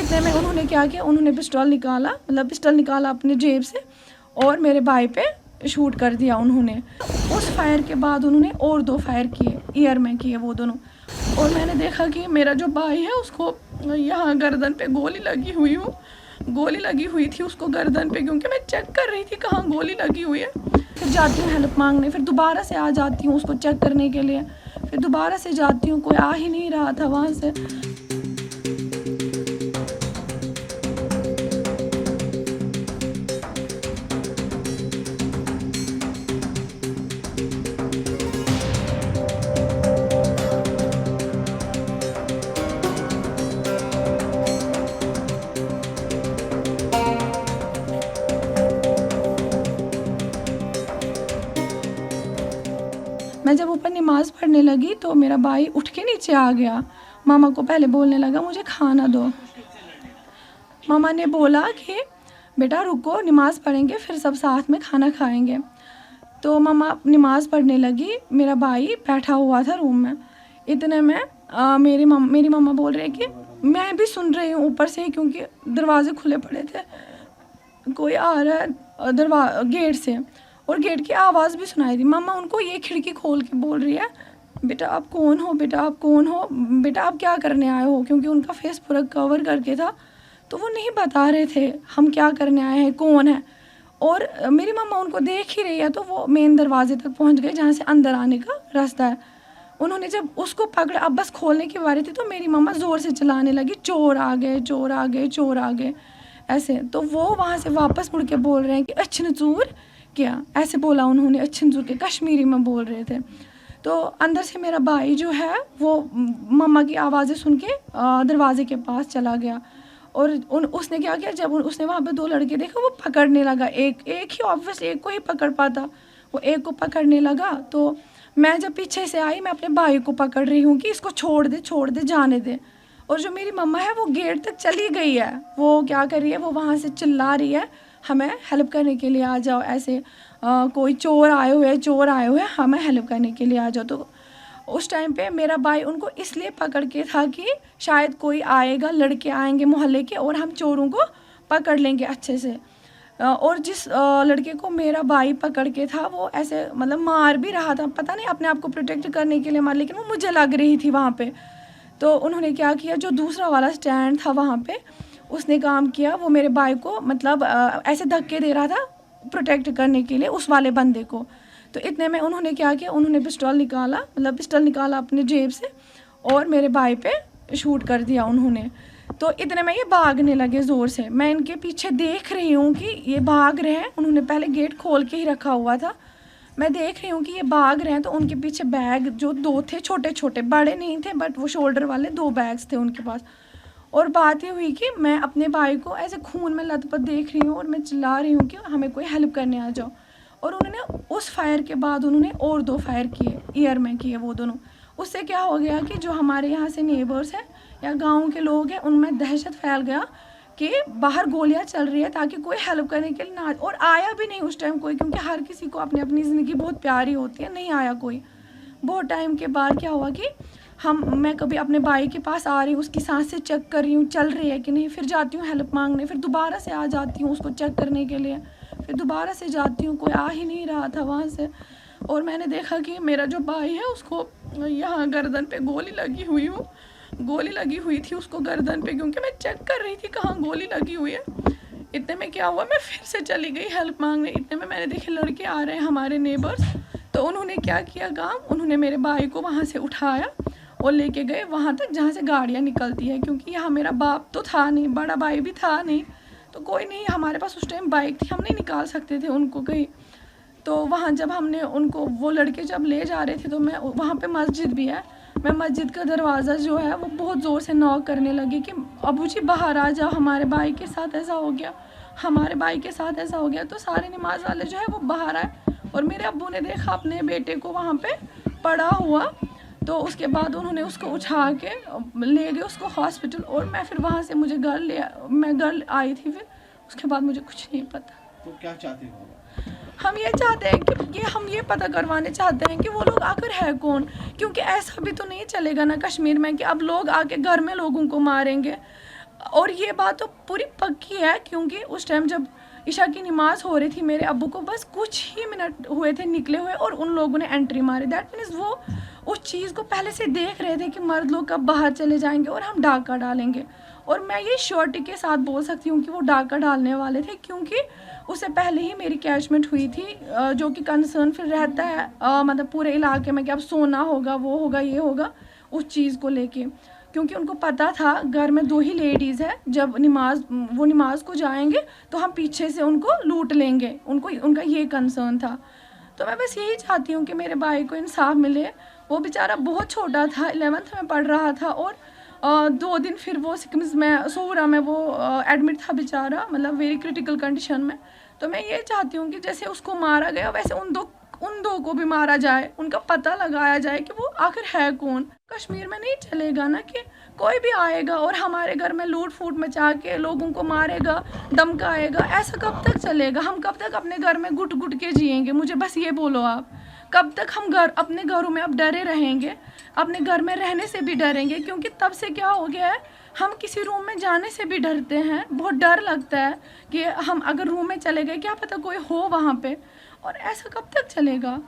इतने में उन्होंने क्या किया, उन्होंने पिस्टल निकाला अपने जेब से और मेरे भाई पे शूट कर दिया उन्होंने। उस फायर के बाद उन्होंने और 2 फायर किए, ईयर में किए वो दोनों। और मैंने देखा कि मेरा जो भाई है उसको यहाँ गर्दन पे गोली लगी हुई थी उसको गर्दन पे, क्योंकि मैं चेक कर रही थी कहाँ गोली लगी हुई है। फिर जाती हूँ हेल्प मांगने, फिर दोबारा से आ जाती हूँ उसको चेक करने के लिए, फिर दोबारा से जाती हूँ, कोई आ ही नहीं रहा था वहाँ से। मैं जब ऊपर नमाज़ पढ़ने लगी तो मेरा भाई उठ के नीचे आ गया, मामा को पहले बोलने लगा मुझे खाना दो। मामा ने बोला कि बेटा रुको, नमाज़ पढ़ेंगे फिर सब साथ में खाना खाएंगे। तो मामा नमाज़ पढ़ने लगी, मेरा भाई बैठा हुआ था रूम में। इतने में मेरी मम्मा बोल रही है कि मैं भी सुन रही हूँ ऊपर से, क्योंकि दरवाजे खुले पड़े थे, कोई आ रहा है गेट से, और गेट की आवाज़ भी सुनाई दी। मामा उनको ये खिड़की खोल के बोल रही है बेटा आप कौन हो, बेटा आप कौन हो, बेटा आप क्या करने आए हो, क्योंकि उनका फेस पूरा कवर करके था तो वो नहीं बता रहे थे हम क्या करने आए हैं, कौन है। और मेरी मम्मा उनको देख ही रही है तो वो मेन दरवाजे तक पहुंच गए जहाँ से अंदर आने का रास्ता है। उन्होंने जब उसको पकड़ा, अब बस खोलने की बारी थी, तो मेरी मम्मा ज़ोर से चिल्लाने लगी चोर आ गए, चोर आ गए, चोर आ गए ऐसे। तो वो वहाँ से वापस मुड़ के बोल रहे हैं कि अच्छन चूर क्या, ऐसे बोला उन्होंने, अच्छन चूर के कश्मीरी में बोल रहे थे। तो अंदर से मेरा भाई जो है वो मम्मा की आवाज़ें सुन के दरवाजे के पास चला गया, और उसने क्या किया, जब उसने वहाँ पे 2 लड़के देखा वो पकड़ने लगा, एक ही ऑब्वियस एक को ही पकड़ पाता, वो एक को पकड़ने लगा। तो मैं जब पीछे से आई, मैं अपने भाई को पकड़ रही हूँ कि इसको छोड़ दे, जाने दे। और जो मेरी मम्मा है वो गेट तक चली गई है, वो क्या कर रही है, वो वहाँ से चिल्ला रही है हमें हेल्प करने के लिए आ जाओ, ऐसे कोई चोर आए हुए, हमें हेल्प करने के लिए आ जाओ। तो उस टाइम पे मेरा भाई उनको इसलिए पकड़ के था कि शायद कोई आएगा, लड़के आएंगे मोहल्ले के और हम चोरों को पकड़ लेंगे अच्छे से। और जिस लड़के को मेरा भाई पकड़ के था वो ऐसे मतलब मार भी रहा था, पता नहीं अपने आप को प्रोटेक्ट करने के लिए मार, लेकिन वो मुझे लग रही थी वहाँ पे। तो उन्होंने क्या किया, जो दूसरा वाला स्टैंड था वहाँ पे उसने काम किया, वो मेरे भाई को मतलब ऐसे धक्के दे रहा था प्रोटेक्ट करने के लिए उस वाले बंदे को। तो इतने में उन्होंने क्या किया, उन्होंने पिस्टल निकाला अपने जेब से और मेरे भाई पे शूट कर दिया उन्होंने। तो इतने में ये भागने लगे ज़ोर से, मैं इनके पीछे देख रही हूँ कि ये भाग रहे हैं। उन्होंने पहले गेट खोल के ही रखा हुआ था, मैं देख रही हूँ कि ये भाग रहे हैं। तो उनके पीछे बैग जो 2 थे, छोटे छोटे, बड़े नहीं थे बट वो शोल्डर वाले 2 बैग्स थे उनके पास। और बात ये हुई कि मैं अपने भाई को ऐसे खून में लथपथ देख रही हूँ और मैं चिल्ला रही हूँ कि हमें कोई हेल्प करने आ जाओ। और उन्होंने उस फायर के बाद उन्होंने और 2 फायर किए, ईयर में किए वो दोनों। उससे क्या हो गया कि जो हमारे यहाँ से नेबर्स हैं या गांव के लोग हैं उनमें दहशत फैल गया कि बाहर गोलियां चल रही है, ताकि कोई हेल्प करने के लिए ना, और आया भी नहीं उस टाइम कोई, क्योंकि हर किसी को अपनी अपनी ज़िंदगी बहुत प्यारी होती है, नहीं आया कोई। बहुत टाइम के बाद क्या हुआ कि मैं कभी अपने भाई के पास आ रही हूँ, उसकी सांसें चेक कर रही हूँ चल रही है कि नहीं, फिर जाती हूँ हेल्प मांगने, फिर दोबारा से आ जाती हूँ उसको चेक करने के लिए, फिर दोबारा से जाती हूँ, कोई आ ही नहीं रहा था वहाँ से। और मैंने देखा कि मेरा जो भाई है उसको यहाँ गर्दन पे गोली लगी हुई थी उसको गर्दन पे, क्योंकि मैं चेक कर रही थी कहाँ गोली लगी हुई है। इतने में क्या हुआ, मैं फिर से चली गई हेल्प मांगने। इतने में मैंने देखे लड़के आ रहे हैं हमारे नेबर्स, तो उन्होंने क्या किया काम, उन्होंने मेरे भाई को वहाँ से उठाया और लेके गए वहाँ तक जहाँ से गाड़ियाँ निकलती है, क्योंकि यहाँ मेरा बाप तो था नहीं, बड़ा भाई भी था नहीं, तो कोई नहीं, हमारे पास उस टाइम बाइक थी, हम नहीं निकाल सकते थे उनको कहीं। तो वहाँ जब हमने उनको, वो लड़के जब ले जा रहे थे, तो मैं वहाँ पे मस्जिद भी है, मैं मस्जिद का दरवाज़ा जो है वो बहुत ज़ोर से नॉक करने लगी कि अबू जी बाहर आ जाओ, हमारे भाई के साथ ऐसा हो गया, हमारे भाई के साथ ऐसा हो गया। तो सारे नमाज वाले जो है वो बाहर आए और मेरे अब्बू ने देखा अपने बेटे को वहाँ पे पड़ा हुआ, तो उसके बाद उन्होंने उसको उठा के ले गए उसको हॉस्पिटल। और मैं फिर वहाँ से मैं घर आई थी, फिर उसके बाद मुझे कुछ नहीं पता। तो क्या चाहते हो? हम ये चाहते हैं कि हम ये पता करवाने चाहते हैं कि वो लोग आकर है कौन, क्योंकि ऐसा भी तो नहीं चलेगा ना कश्मीर में कि अब लोग आके घर में लोगों को मारेंगे। और ये बात तो पूरी पक्की है, क्योंकि उस टाइम जब ईशा की नमाज़ हो रही थी, मेरे अब्बू को बस कुछ ही मिनट हुए थे निकले हुए और उन लोगों ने एंट्री मारी। दैट मीन्स वो उस चीज़ को पहले से देख रहे थे कि मर्द लोग कब बाहर चले जाएंगे और हम डाका डालेंगे। और मैं ये श्योरिटी के साथ बोल सकती हूँ कि वो डाका डालने वाले थे, क्योंकि उससे पहले ही मेरी कैचमेंट हुई थी, जो कि कंसर्न फिर रहता है मतलब पूरे इलाके में कि अब सोना होगा, वो होगा, ये होगा, उस चीज़ को लेके। क्योंकि उनको पता था घर में 2 ही लेडीज़ है, जब वो नमाज को जाएंगे तो हम पीछे से उनको लूट लेंगे, उनका ये कंसर्न था। तो मैं बस यही चाहती हूँ कि मेरे भाई को इंसाफ मिले। वो बेचारा बहुत छोटा था, 11th में पढ़ रहा था और 2 दिन फिर वो सिकम्स में सोहरा में वो एडमिट था बेचारा, मतलब वेरी क्रिटिकल कंडीशन में। तो मैं ये चाहती हूँ कि जैसे उसको मारा गया वैसे उन दो को भी मारा जाए, उनका पता लगाया जाए कि वो आखिर है कौन। कश्मीर में नहीं चलेगा ना कि कोई भी आएगा और हमारे घर में लूट फूट मचा के लोगों को मारेगा, धमकाएगा। ऐसा कब तक चलेगा? हम कब तक अपने घर में घुट घुट के जिएंगे? मुझे बस ये बोलो आप, कब तक हम अपने घरों में अब डरे रहेंगे? अपने घर में रहने से भी डरेंगे, क्योंकि तब से क्या हो गया है, हम किसी रूम में जाने से भी डरते हैं। बहुत डर लगता है कि हम अगर रूम में चले गए, क्या पता कोई हो वहाँ पे। और ऐसा कब तक चलेगा?